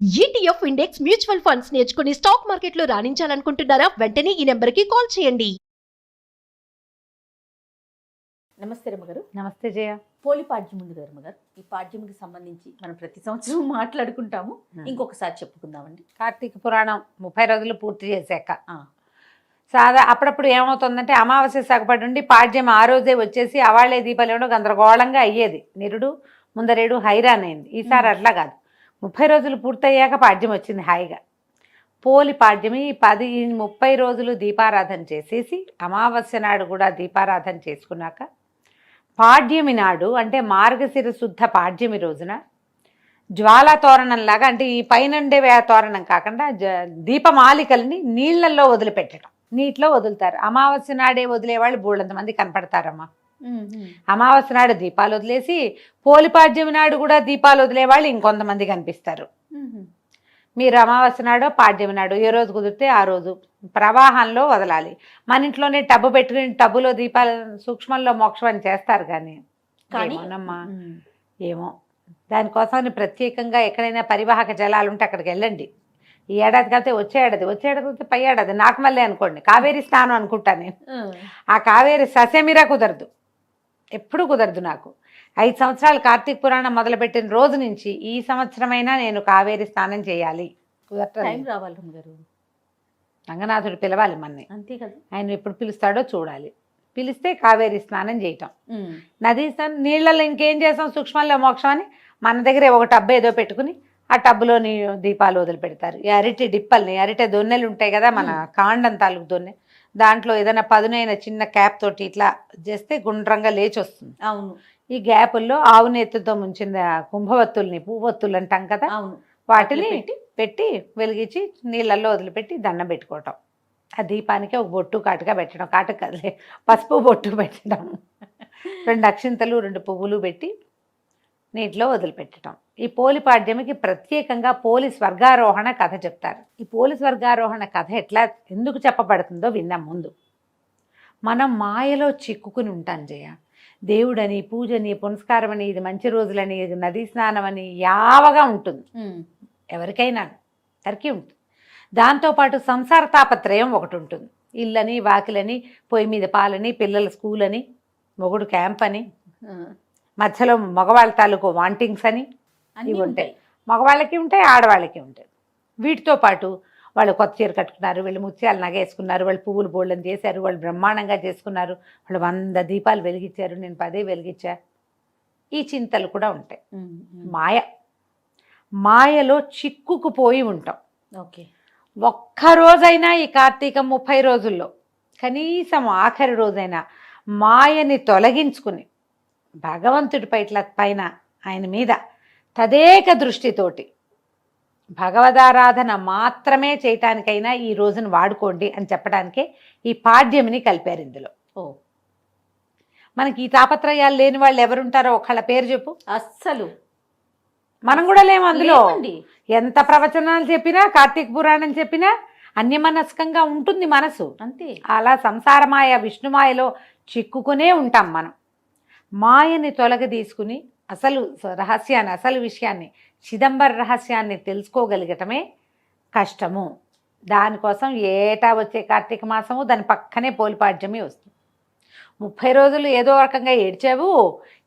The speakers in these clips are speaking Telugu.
ఈటీఎఫ్ ఇండెక్స్ మ్యూచువల్ ఫండ్స్ నేర్చుకుని స్టాక్ మార్కెట్లో రాణించాలనుకుంటున్నారా? వెంటనే ఈ నెంబర్కి కాల్ చేయండి. నమస్తే రమ్మగారు. నమస్తే జయ. పోలి పాడ్యం ఉంది కదా రమ్మగారు, ఈ పాడ్యంకి సంబంధించి మనం ప్రతి సంవత్సరం మాట్లాడుకుంటాము. ఇంకొకసారి చెప్పుకుందామండి. కార్తీక పురాణం 30 రోజులు పూర్తి చేశాక అప్పుడప్పుడు ఏమవుతుందంటే అమావాస్య సగపడి నుండి పాడ్యం ఆ రోజే వచ్చేసి అవాళ్లే దీపాలు గందరగోళంగా అయ్యేది. నిరుడు ముందరేడు హైరాన్ అయింది. ఈసారి అట్లా కాదు, 30 రోజులు పూర్తయ్యాక పాడ్యం వచ్చింది హాయిగా. పోలి పాడ్యమి 30 రోజులు దీపారాధన చేసేసి అమావాస్య నాడు కూడా దీపారాధన చేసుకున్నాక పాడ్యమి నాడు అంటే మార్గశిర శుద్ధ పాడ్యమి రోజున జ్వాలా తోరణంలాగా, అంటే ఈ పైనండే తోరణం కాకుండా దీపమాలికల్ని నీళ్లలో వదిలిపెట్టడం, నీటిలో వదులుతారు. అమావాస్య నాడే వదిలేవాళ్ళు బోళ్ళంత మంది కనపడతారమ్మా. అమావాస్య నాడు దీపాలు వదిలేసి పోలిపాడ్యమి నాడు కూడా దీపాలు వదిలేవాళ్ళు ఇంకొంతమంది కనిపిస్తారు. మీరు అమావాస్య నాడు పాడ్యమి నాడు ఏ రోజు కుదిరితే ఆ రోజు ప్రవాహంలో వదలాలి. మన ఇంట్లోనే టబ్బు పెట్టుకుని టబ్బులో దీపాలు సూక్ష్మంలో మోక్షం అని చేస్తారు. కానీ ఏమోనమ్మా, ఏమో దానికోసం ప్రత్యేకంగా ఎక్కడైనా పరివాహక జలాలు ఉంటే అక్కడికి వెళ్ళండి. ఈ ఏడాది కలితే వచ్చే ఏడాది పై ఏడాది నాకు మళ్ళీ అనుకోండి కావేరీ స్నానం అనుకుంటాను నేను. ఆ కావేరీ ససేమిరా కుదరదు, ఎప్పుడు కుదరదు నాకు. 5 సంవత్సరాలు కార్తీక పురాణం మొదలుపెట్టిన రోజు నుంచి ఈ సంవత్సరమైనా నేను కావేరీ స్నానం చేయాలి. టైం రావాలి గారు, రంగనాథుడు పిలవాలి మన్ని, అంతే కదా. ఆయన ఎప్పుడు పిలుస్తాడో చూడాలి. పిలిస్తే కావేరీ స్నానం చేయటం. నదీ స్నానం నీళ్ళల్లో ఇంకేం చేస్తాం, సూక్ష్మంలో మోక్షం అని మన దగ్గరే ఒక టబ్బు ఏదో పెట్టుకుని ఆ టబ్బులో దీపాలు వదిలిపెడతారు. ఈ అరటి డిప్పల్ని, అరటి దొన్నెలు ఉంటాయి కదా మన కాండం తాలూకు దొన్నె, దాంట్లో ఏదైనా పదునైన చిన్న క్యాప్ తోటి ఇట్లా చేస్తే గుండ్రంగా లేచి వస్తుంది. అవును. ఈ గ్యాపుల్లో ఆవు నెత్తుతో ముంచిన కుంభవత్తుల్ని, పువ్వొత్తులు అంటాం కదా, అవును, వాటిని పెట్టి వెలిగించి నీళ్ళల్లో వదిలిపెట్టి దండం పెట్టుకోవటం. ఆ దీపానికి ఒక బొట్టు కాటుగా పెట్టడం, కాటుక కదలే పసుపు బొట్టు పెట్టడం, 2 అక్షింతలు 2 పువ్వులు పెట్టి నీటిలో వదిలిపెట్టడం. ఈ పోలి పాడ్యమికి ప్రత్యేకంగా పోలి స్వర్గారోహణ కథ చెప్తారు. ఈ పోలి స్వర్గారోహణ కథ ఎందుకు చెప్పబడుతుందో విన్నాం. ముందు మనం మాయలో చిక్కుకుని ఉంటాం జయ. దేవుడని, పూజని, పునస్కారం అని, ఇది మంచి రోజులని, ఇది నదీ స్నానం అని యావగా ఉంటుంది ఎవరికైనా, అందరికీ ఉంటుంది. దాంతోపాటు సంసార తాపత్రయం ఒకటి ఉంటుంది. ఇల్లని, వాకిలని, పొయ్యి మీద పాలని, పిల్లల స్కూల్ అని, మొగుడు క్యాంప్ అని, మధ్యలో మగవాళ్ళ తాలూకు వాంటింగ్స్ అని ఇవి ఉంటాయి. మగవాళ్ళకి ఉంటాయి, ఆడవాళ్ళకి ఉంటాయి. వీటితో పాటు వాళ్ళు కొత్త చీర కట్టుకున్నారు, వీళ్ళు ముత్యాలు నగేసుకున్నారు, వాళ్ళు పువ్వులు బోళ్ళని చేశారు, వాళ్ళు బ్రహ్మాండంగా చేసుకున్నారు, వాళ్ళు 100 దీపాలు వెలిగించారు, నేను 10 వెలిగించా. ఈ చింతలు కూడా ఉంటాయి. మాయలో చిక్కుకుపోయి ఉంటాం. ఓకే. ఒక్కరోజైనా ఈ కార్తీకం 30 రోజుల్లో కనీసం ఆఖరి రోజైనా మాయని తొలగించుకుని భగవంతుడి పైన ఆయన మీద తదేక దృష్టితోటి భగవదారాధన మాత్రమే చేయటానికైనా ఈ రోజును వాడుకోండి అని చెప్పడానికే ఈ పాడ్యమిని కలిపారు ఇందులో. మనకి ఈ తాపత్రయాలు లేని వాళ్ళు ఎవరుంటారో ఒకళ్ళ పేరు చెప్పు. అస్సలు మనం కూడా లేము అందులో. ఎంత ప్రవచనాలు చెప్పినా, కార్తీక పురాణం చెప్పినా అన్యమనస్కంగా ఉంటుంది మనసు, అంతే. అలా సంసారమాయ విష్ణుమాయలో చిక్కుకునే ఉంటాం మనం. మాయని తొలగదీసుకుని అసలు రహస్యాన్ని, అసలు విషయాన్ని, చిదంబర రహస్యాన్ని తెలుసుకోగలిగటమే కష్టము. దానికోసం ఏటా వచ్చే కార్తీక మాసము దాని పక్కనే పోలిపాడ్యమి వస్తుంది. 30 రోజులు ఏదో రకంగా ఏడ్చావు,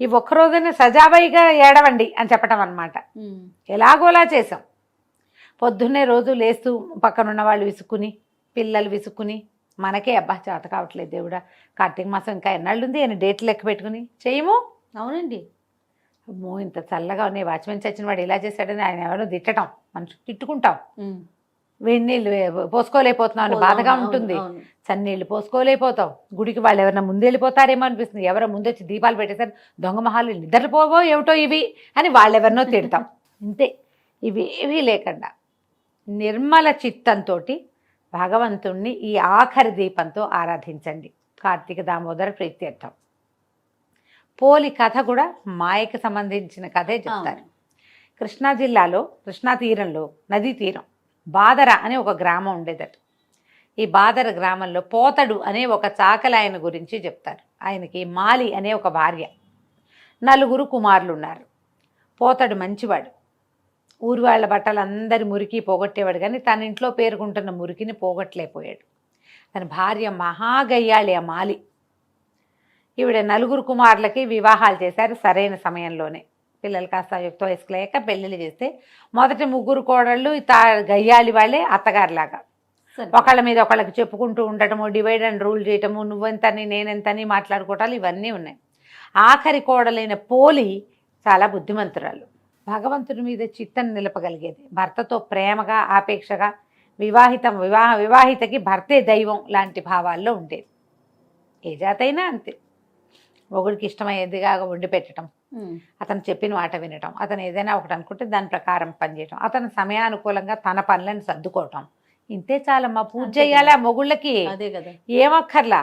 ఈ ఒక్కరోజైనా సజావైగా ఏడవండి అని చెప్పటం అన్నమాట. ఎలాగోలా చేసాం. పొద్దున్నే రోజు లేస్తూ పక్కనున్న వాళ్ళు విసుక్కుని, పిల్లలు విసుక్కుని, మనకే అబ్బా చేత కావట్లేదు దేవుడా, కార్తీక మాసం ఇంకా ఎన్నాళ్ళుంది అని డేట్లు లెక్క పెట్టుకుని చేయము. అవునండి. అమ్మో ఇంత చల్లగా ఉన్నాయి, వాచ్మెన్ చచ్చిన వాడు ఇలా చేశాడని ఆయన ఎవరో తిట్టడం, మనం తిట్టుకుంటాం. వేడి నీళ్ళు పోసుకోలేకపోతున్నాం అని బాధగా ఉంటుంది. చన్నీళ్ళు పోసుకోలేకపోతాం. గుడికి వాళ్ళు ఎవరైనా ముందు వెళ్ళిపోతారేమో అనిపిస్తుంది. ఎవరో ముందొచ్చి దీపాలు పెట్టేసారు, దొంగ మహాలు నిద్రపోవో ఏమిటో ఇవి అని వాళ్ళెవరినో తిడతాం. ఇంతే. ఇవేవీ లేకుండా నిర్మల చిత్తంతో భగవంతుణ్ణి ఈ ఆఖరి దీపంతో ఆరాధించండి. కార్తీక దామోదర ప్రీత్యర్థం. పోలి కథ కూడా మాయకి సంబంధించిన కథే చెప్తారు. కృష్ణా జిల్లాలో, కృష్ణా తీరంలో, నదీ తీరం బాదర అనే ఒక గ్రామం ఉండేదట. ఈ బాదర గ్రామంలో పోతడు అనే ఒక చాకలాయన గురించి చెప్తారు. ఆయనకి మాలి అనే ఒక భార్య, 4 కుమారులు ఉన్నారు. పోతడు మంచివాడు, ఊరి వాళ్ళ బట్టలు అందరి మురికి పోగొట్టేవాడు, కానీ తన ఇంట్లో పేరుకుంటున్న మురికిని పోగొట్టలేకపోయాడు. తన భార్య మహాగయ్యాళి ఆ మాలి. ఈవిడ 4 కుమారులకి వివాహాలు చేశారు సరైన సమయంలోనే. పిల్లలు కాస్త యుక్త వయసుకు లేక పెళ్ళిళ్ళు చేస్తే మొదటి 3 కోడళ్ళు గయ్యాళి వాళ్ళే అత్తగారిలాగా ఒకళ్ళ మీద ఒకళ్ళకి చెప్పుకుంటూ ఉండటము, డివైడ్ అండ్ రూల్ చేయటము, నువ్వెంతని నేనెంతని మాట్లాడుకోవటాలు ఇవన్నీ ఉన్నాయి. ఆఖరి కోడలైన పోలి చాలా బుద్ధిమంతురాలు, భగవంతుడి మీద చిత్తను నిలపగలిగేది, భర్తతో ప్రేమగా ఆపేక్షగా, వివాహితకి భర్తే దైవం లాంటి భావాల్లో ఉండేది. ఏ జాతైనా అంతే. మొగుడికి ఇష్టమయ్యేదిగా వండి పెట్టడం, అతను చెప్పిన మాట వినటం, అతను ఏదైనా ఒకటి అనుకుంటే దాని ప్రకారం పనిచేయటం, అతను సమయానుకూలంగా తన పనులను సర్దుకోవటం, ఇంతే చాలమ్మా. పూజ చేయాలి ఆ మొగుళ్ళకి, అదే కదా, ఏమక్కర్లా,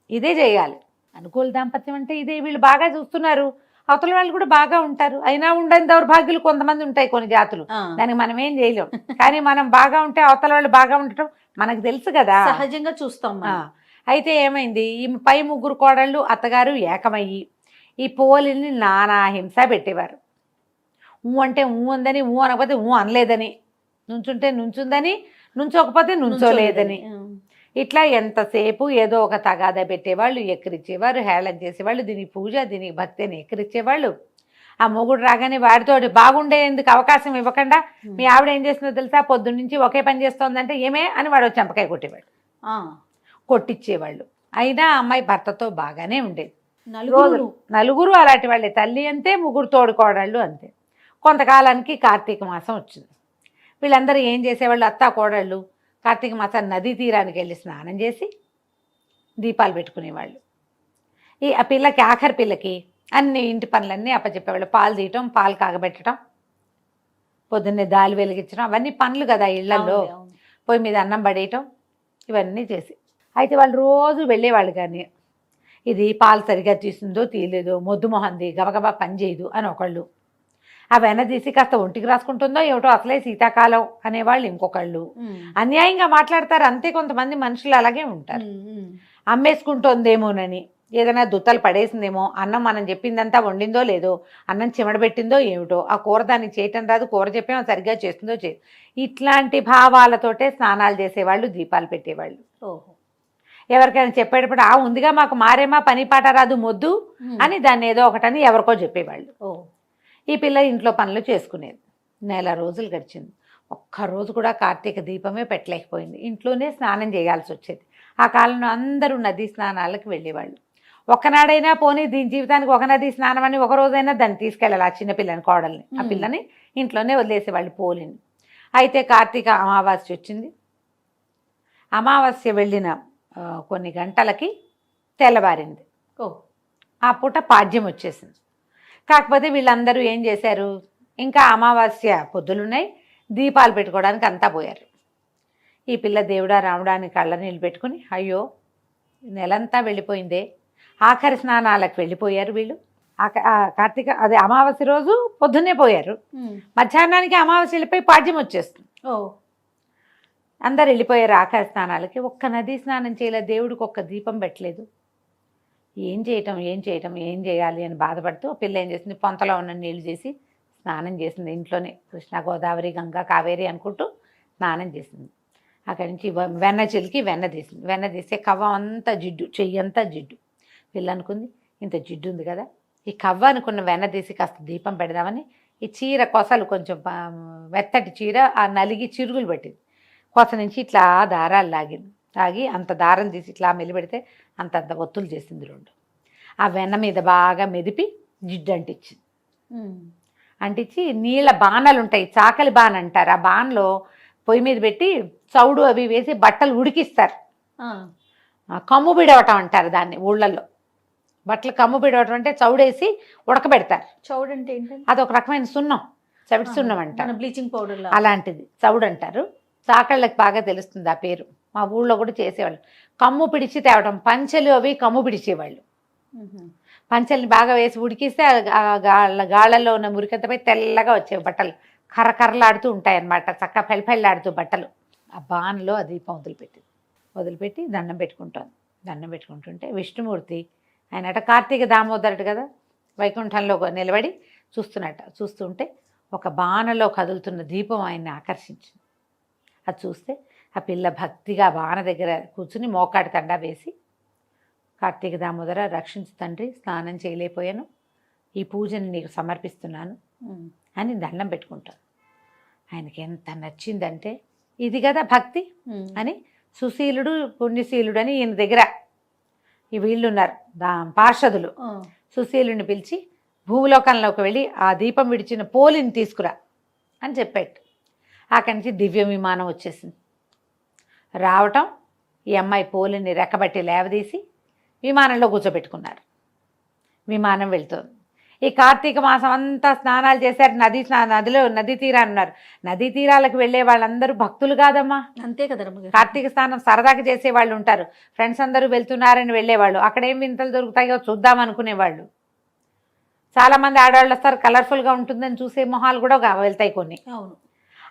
ఇదే చేయాలి. అనుకూల దాంపత్యం అంటే ఇదే. వీళ్ళు బాగా చూస్తున్నారు, అవతల వాళ్ళు కూడా బాగా ఉంటారు. అయినా ఉండని దౌర్భాగ్యులు కొంతమంది ఉంటాయి, కొన్ని జాతులు, దానికి మనం ఏం చేయలేం. కానీ మనం బాగా ఉంటే అవతల వాళ్ళు బాగా ఉండటం మనకు తెలుసు కదా, సహజంగా చూస్తాం. అయితే ఏమైంది, ఈ పై 3 కోడళ్ళు అత్తగారు ఏకమయ్యి ఈ పోలిని నానా హింస పెట్టేవారు. అంటే ఉందని, అనకపోతే అనలేదని, నుంచుంటే నుంచుందని, నుంచోకపోతే నుంచోలేదని, ఇట్లా ఎంతసేపు ఏదో ఒక తగాదా పెట్టేవాళ్ళు, ఎక్కిరిచ్చేవారు, హేళన చేసేవాళ్ళు. దీనికి పూజ, దీనికి భక్తి అని ఎక్కిరిచ్చేవాళ్ళు. ఆ మొగుడు రాగానే వాడితో బాగుండేందుకు అవకాశం ఇవ్వకుండా, మీ ఆవిడ ఏం చేస్తుందో తెలుసా, పొద్దున్నుంచి ఒకే పని చేస్తోందంటే ఏమే అని వాడు చెంపకాయ కొట్టేవాడు, కొట్టించేవాళ్ళు. అయినా అమ్మాయి భర్తతో బాగానే ఉండేది. 4 అలాంటి వాళ్ళే. తల్లి అంతే, 3 తోడుకోడళ్ళు అంతే. కొంతకాలానికి కార్తీక మాసం వచ్చింది. వీళ్ళందరూ ఏం చేసేవాళ్ళు, అత్తా కోడళ్ళు కార్తీక మాసం నదీ తీరానికి వెళ్ళి స్నానం చేసి దీపాలు పెట్టుకునేవాళ్ళు. ఆ పిల్లకి, ఆఖరి పిల్లకి అన్ని ఇంటి పనులన్నీ అప్పచెప్పేవాళ్ళు. పాలు తీయటం, పాలు కాగబెట్టడం, పొద్దున్నే దాలి వెలిగించడం, అవన్నీ పనులు కదా ఇళ్లలో. పొయ్యి మీద అన్నం పడేయటం, ఇవన్నీ చేసి. అయితే వాళ్ళు రోజు వెళ్ళేవాళ్ళు, కానీ ఇది పాలు సరిగా తీసిందో తీయలేదో, మొద్దు మొహంది, గబగబా పని చేయదు అని ఒకళ్ళు, ఆ వెన్న తీసి కాస్త ఒంటికి రాసుకుంటుందో ఏమిటో, అసలే శీతాకాలం అనేవాళ్ళు ఇంకొకళ్ళు. అన్యాయంగా మాట్లాడతారు అంతే. కొంతమంది మనుషులు అలాగే ఉంటారు. అమ్మేసుకుంటోందేమోనని, ఏదైనా దుత్తలు పడేసిందేమో, అన్నం మనం చెప్పిందంతా వండిందో లేదో, అన్నం చిమడబెట్టిందో ఏమిటో, ఆ కూర దానికి చేయటం రాదు, కూర చెప్పామో సరిగ్గా చేస్తుందో చేయదు, ఇట్లాంటి భావాలతోటే స్నానాలు చేసేవాళ్ళు, దీపాలు పెట్టేవాళ్ళు. ఎవరికైనా చెప్పేటప్పుడు ఉందిగా మాకు మారేమా, పని పాట రాదు, మొద్దు అని దాన్ని ఏదో ఒకటని ఎవరికో చెప్పేవాళ్ళు. ఈ పిల్ల ఇంట్లో పనులు చేసుకునేది. 1 నెల రోజులు గడిచింది. ఒక్కరోజు కూడా కార్తీక దీపమే పెట్టలేకపోయింది. ఇంట్లోనే స్నానం చేయాల్సి వచ్చేది. ఆ కాలంలో అందరూ నదీ స్నానాలకు వెళ్ళేవాళ్ళు. ఒక్కనాడైనా పోనీ దీని జీవితానికి ఒక నదీ స్నానం అని ఒక రోజైనా దాన్ని తీసుకెళ్ళాలి, ఆ చిన్నపిల్లని, కోడల్ని. ఆ పిల్లని ఇంట్లోనే వదిలేసేవాళ్ళు, పోలిని. అయితే కార్తీక అమావాస్య వచ్చింది. అమావాస్య వెళ్ళిన కొన్ని గంటలకి తెల్లవారింది. ఆ పూట పాడ్యం వచ్చేసింది. కాకపోతే వీళ్ళందరూ ఏం చేశారు, ఇంకా అమావాస్య పొద్దులున్నాయి, దీపాలు పెట్టుకోవడానికి అంతా పోయారు. ఈ పిల్ల దేవుడా రాముడా అని కళ్ళ నీళ్ళు పెట్టుకుని, అయ్యో నెలంతా వెళ్ళిపోయిందే, ఆఖరి స్నానాలకు వెళ్ళిపోయారు వీళ్ళు. కార్తీక అదే అమావాస్య రోజు పొద్దున్నే పోయారు, మధ్యాహ్నానికి అమావాస్య వెళ్ళిపోయి పాడ్యం వచ్చేస్తుంది. అందరు వెళ్ళిపోయారు ఆఖరి స్నానాలకి. ఒక్క నదీ స్నానం చేయలేదు, దేవుడికి ఒక్క దీపం పెట్టలేదు. ఏం చేయాలి అని బాధపడుతూ పిల్ల ఏం చేసింది, పొంతలో ఉన్న నీళ్లు చేసి స్నానం చేసింది. ఇంట్లోనే కృష్ణ, గోదావరి, గంగా, కావేరి అనుకుంటూ స్నానం చేసింది. అక్కడి నుంచి వెన్న చిలికి వెన్న తీసింది. వెన్న తీస్తే కవ్వ అంతా జిడ్డు, చెయ్యి అంతా జిడ్డు. పిల్ల అనుకుంది, ఇంత జిడ్డు ఉంది కదా, ఈ కవ్వ అనుకున్న వెన్న తీసి కాస్త దీపం పెడదామని ఈ చీర కొసలు, కొంచెం మెత్తటి చీర, ఆ నలిగి చిరుగులు పట్టింది. కొస నుంచి ఇట్లా దారాలు లాగి అంత దారం తీసి ఇట్లా మెలిపెడితే అంతంత ఒత్తులు చేసింది 2. ఆ వెన్న మీద బాగా మెదిపి జిడ్డు అంటించి నీళ్ళ బాణాలు ఉంటాయి, చాకలి బాణ అంటారు. ఆ బాణలో పొయ్యి మీద పెట్టి చౌడు అవి వేసి బట్టలు ఉడికిస్తారు. కమ్ము బిడవటం అంటారు దాన్ని ఊళ్ళల్లో. బట్టలు కమ్ము బిడవటం అంటే చౌడేసి ఉడకబెడతారు. చౌడు అంటే ఏంటంటే అదొక రకమైన సున్నం, చవిటి సున్నం అంటారు, బ్లీచింగ్ పౌడర్ అలాంటిది చౌడు అంటారు. చాకళ్ళకి బాగా తెలుస్తుంది ఆ పేరు. మా ఊళ్ళో కూడా చేసేవాళ్ళు. కమ్ము పిడిచి తేవడం, పంచెలు అవి కమ్ము పిడిచేవాళ్ళు. పంచెల్ని బాగా వేసి ఉడికిస్తే గాళ్ళల్లో ఉన్న మురికంతపై తెల్లగా వచ్చేవి బట్టలు, కర్రకర్రలాడుతూ ఉంటాయన్నమాట, చక్కగా పెళ్ళపెళ్ళాడుతూ బట్టలు. ఆ బాన్లో ఆ దీపం వదిలిపెట్టి దండం పెట్టుకుంటుంటే విష్ణుమూర్తి ఆయనట కార్తీక దామోదరుడు కదా, వైకుంఠంలో నిలబడి చూస్తుంటే ఒక బాణలో కదులుతున్న దీపం ఆయన్ని ఆకర్షించింది. అది చూస్తే ఆ పిల్ల భక్తిగా బాణ దగ్గర కూర్చుని మోకాడి తండా వేసి, కార్తీక దామోదర రక్షించు తండ్రి, స్నానం చేయలేకపోయాను, ఈ పూజని నీకు సమర్పిస్తున్నాను అని దండం పెట్టుకుంటాను. ఆయనకి ఎంత నచ్చిందంటే, ఇది కదా భక్తి అని సుశీలుడు పుణ్యశీలుడు అని ఈయన దగ్గర ఈ వీళ్ళు ఉన్నారు పార్షదులు. సుశీలుని పిలిచి భూలోకంలోకి వెళ్ళి ఆ దీపం విడిచిన పోలిని తీసుకురా అని చెప్పాడు. అక్కడి నుంచి దివ్య విమానం వచ్చేసింది. రావటం, ఈ అమ్మాయి పోలిని రెక్కబట్టి లేవదీసి విమానంలో కూర్చోబెట్టుకున్నారు. విమానం వెళ్తుంది. ఈ కార్తీక మాసం అంతా స్నానాలు చేశారు. నదీ తీరాన్ని ఉన్నారు. నదీ తీరాలకు వెళ్ళే వాళ్ళందరూ భక్తులు కాదమ్మా. అంతే కదా రమ్మగారు. కార్తీక స్నానం సరదాగా చేసే వాళ్ళు ఉంటారు. ఫ్రెండ్స్ అందరూ వెళ్తున్నారని వెళ్ళేవాళ్ళు. అక్కడ ఏం వింతలు దొరుకుతాయో చూద్దాం అనుకునేవాళ్ళు. చాలామంది ఆడవాళ్ళు వస్తారు, కలర్ఫుల్గా ఉంటుందని చూసే మొహాలు కూడా వెళ్తాయి కొన్ని. అవును.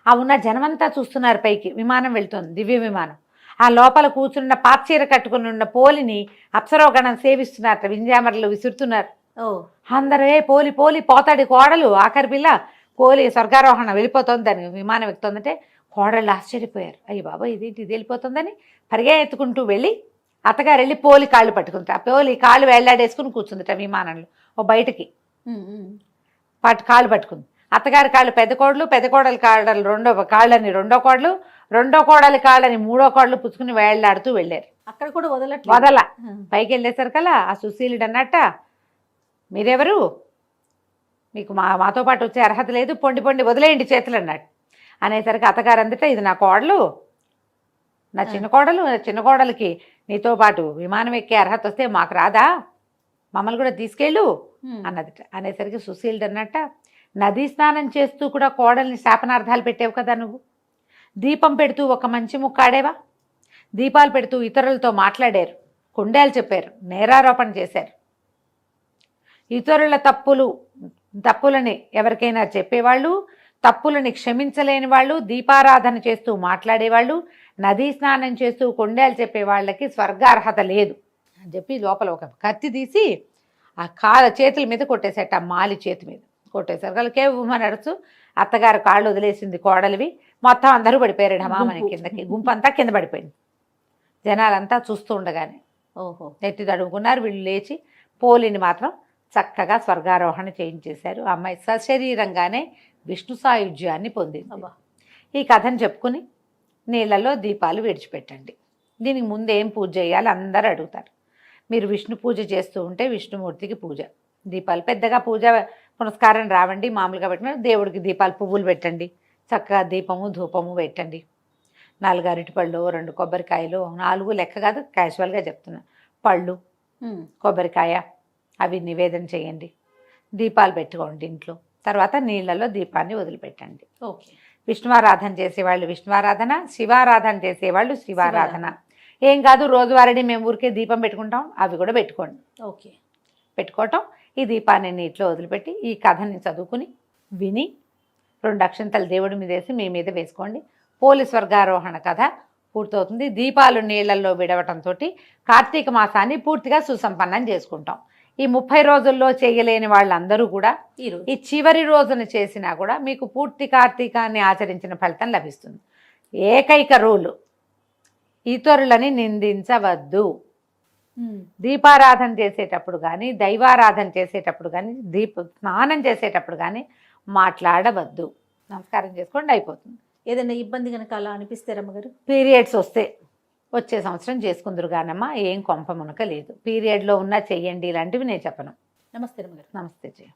ఆ ఉన్న జనమంతా చూస్తున్నారు పైకి. విమానం వెళ్తుంది, దివ్య విమానం. ఆ లోపల కూర్చున్న పాచీర కట్టుకుని ఉన్న పోలిని అప్సరోగణం సేవిస్తున్నారు, వింజామరలు విసురుతున్నారు. అందరూ పోలి పోలి పోతాడు కోడలు, ఆఖరి పిల్ల పోలి స్వర్గారోహణ వెళ్ళిపోతుంది, దాని విమానం ఎక్కుతుందంటే కోడళ్ళు ఆశ్చర్యపోయారు. అయ్యి బాబా ఇది వెళ్ళిపోతుందని పరిగెత్తుకుంటూ వెళ్ళి అత్తగారు వెళ్ళి పోలి కాళ్ళు పట్టుకుంటారు. ఆ పోలి కాళ్ళు వేళ్లాడేసుకుని కూర్చుందిట విమానంలో ఓ బయటకి కాళ్ళు పట్టుకుంది. అత్తగారి కాళ్ళు పెద్ద కోడలు, పెద్ద కోడలి కాళ్ళని రెండో కోడలు, రెండో కోడలి కాళ్ళని మూడో కోడలు పుచ్చుకుని వేళ్లాడుతూ వెళ్ళారు. అక్కడ కూడా వదల పైకి వెళ్ళేసరికల్లా ఆ సుశీలుడు అన్నట్ట, మీరెవరు, మీకు మాతో పాటు వచ్చే అర్హత లేదు, పొండి వదిలేయండి చేతులు అన్నట్టు. అనేసరికి అత్తగారు అందట, ఇది నా కోడలు, నా చిన్న కోడలికి నీతో పాటు విమానం ఎక్కే అర్హత వస్తే మాకు రాదా, మమ్మల్ని కూడా తీసుకెళ్ళు అన్నదిట. అనేసరికి సుశీలుడు అన్నట్ట, నదీ స్నానం చేస్తూ కూడా కోడల్ని శాపనార్థాలు పెట్టావు కదా నువ్వు, దీపం పెడుతూ ఒక మంచి ముక్కాడేవా, దీపాలు పెడుతూ ఇతరులతో మాట్లాడారు, కుండేలు చెప్పారు, నేరారోపణ చేశారు, ఇతరుల తప్పులని ఎవరికైనా చెప్పేవాళ్ళు, తప్పులని క్షమించలేని వాళ్ళు, దీపారాధన చేస్తూ మాట్లాడేవాళ్ళు, నదీ స్నానం చేస్తూ కొండేలు చెప్పే వాళ్ళకి స్వర్గార్హత లేదు అని చెప్పి లోపల ఒక కత్తి తీసి ఆ చేతుల మీద కొట్టేశాట. ఆ మాలి చేతి మీద కొట్టేశారు. వాళ్ళకే నడుచు అత్తగారు కాళ్ళు వదిలేసింది కోడలివి, మొత్తం అందరూ పడిపోయారు ఢమామని కిందకి. గుంపంతా కింద పడిపోయింది. జనాలంతా చూస్తూ ఉండగానే నెత్తి తడుముకున్నారు. వీళ్ళు లేచి పోలిని మాత్రం చక్కగా స్వర్గారోహణ చేయించేశారు. ఆ అమ్మాయి సశరీరంగానే విష్ణు సాయుధ్యాన్ని పొందింది. ఈ కథను చెప్పుకుని నీళ్ళలో దీపాలు విడిచిపెట్టండి. దీనికి ముందు ఏం పూజ చేయాలి అందరూ అడుగుతారు. మీరు విష్ణు పూజ చేస్తూ ఉంటే విష్ణుమూర్తికి పూజ, దీపాలు పెద్దగా పూజ పునస్కారం రావండి, మామూలుగా పెట్టిన దేవుడికి దీపాలు పువ్వులు పెట్టండి, చక్కగా దీపము ధూపము పెట్టండి, 4 అరటిపళ్ళు, 2 కొబ్బరికాయలు, 4 లెక్క కాదు క్యాజువల్గా చెప్తున్నా, పళ్ళు కొబ్బరికాయ అవి నివేదన చేయండి, దీపాలు పెట్టుకోండి ఇంట్లో. తర్వాత నీళ్ళలో దీపాన్ని వదిలిపెట్టండి. విష్ణువారాధన చేసేవాళ్ళు విష్ణువారాధన, శివారాధన చేసేవాళ్ళు శివారాధన. ఏం కాదు, రోజువారీ మేము ఊరికే దీపం పెట్టుకుంటాం, అవి కూడా పెట్టుకోండి. పెట్టుకోవటం, ఈ దీపాన్ని నీటిలో వదిలిపెట్టి ఈ కథని చదువుకుని విని 2 అక్షంతలు దేవుడి మీద వేసి మీ మీద వేసుకోండి. పోలి స్వర్గారోహణ కథ పూర్తవుతుంది. దీపాలు నీళ్లలో విడవటంతో కార్తీక మాసాన్ని పూర్తిగా సుసంపన్నం చేసుకుంటాం. ఈ 30 రోజుల్లో చేయలేని వాళ్ళందరూ కూడా ఈ చివరి రోజున చేసినా కూడా మీకు పూర్తి కార్తీకాన్ని ఆచరించిన ఫలితం లభిస్తుంది. ఏకైక రూలు, ఇతరులని నిందించవద్దు. దీపారాధన చేసేటప్పుడు కానీ, దైవారాధన చేసేటప్పుడు కానీ, స్నానం చేసేటప్పుడు కానీ మాట్లాడవద్దు. నమస్కారం చేసుకోండి, అయిపోతుంది. ఏదైనా ఇబ్బంది కనుక అలా అనిపిస్తే రమ్మగారు, పీరియడ్స్ వచ్చే సంవత్సరం చేసుకుందరు కానమ్మా, ఏం కొంప మునక లేదు. పీరియడ్లో ఉన్నా చెయ్యండి, ఇలాంటివి నేను చెప్పను. నమస్తే రమ్మగారు. నమస్తే జయ.